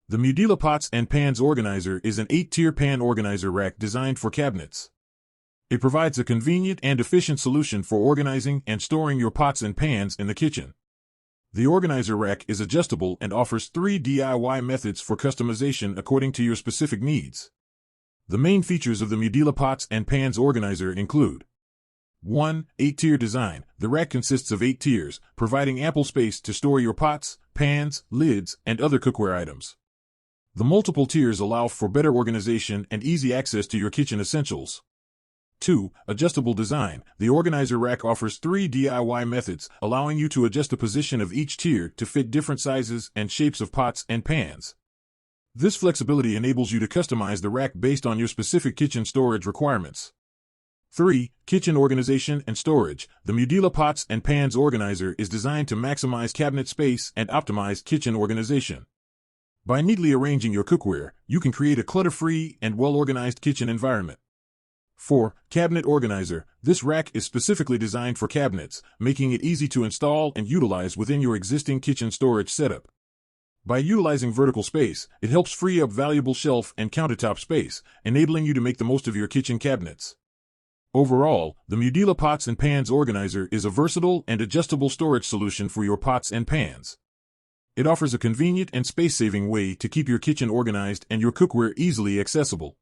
The Mudila Pots and Pans Organizer is an 8-tier pan organizer rack designed for cabinets. It provides a convenient and efficient solution for organizing and storing your pots and pans in the kitchen. The organizer rack is adjustable and offers 3 DIY methods for customization according to your specific needs. The main features of the Mudila Pots and Pans Organizer include 1. 8-tier design. The rack consists of 8 tiers, providing ample space to store your pots, pans, lids, and other cookware items. The multiple tiers allow for better organization and easy access to your kitchen essentials. 2. Adjustable design. The organizer rack offers 3 DIY methods, allowing you to adjust the position of each tier to fit different sizes and shapes of pots and pans. This flexibility enables you to customize the rack based on your specific kitchen storage requirements. 3. Kitchen organization and storage. The Mudila Pots and Pans Organizer is designed to maximize cabinet space and optimize kitchen organization. By neatly arranging your cookware, you can create a clutter-free and well-organized kitchen environment. 4. Cabinet Organizer. This rack is specifically designed for cabinets, making it easy to install and utilize within your existing kitchen storage setup. By utilizing vertical space, it helps free up valuable shelf and countertop space, enabling you to make the most of your kitchen cabinets. Overall, the Mudila Pots and Pans Organizer is a versatile and adjustable storage solution for your pots and pans. It offers a convenient and space-saving way to keep your kitchen organized and your cookware easily accessible.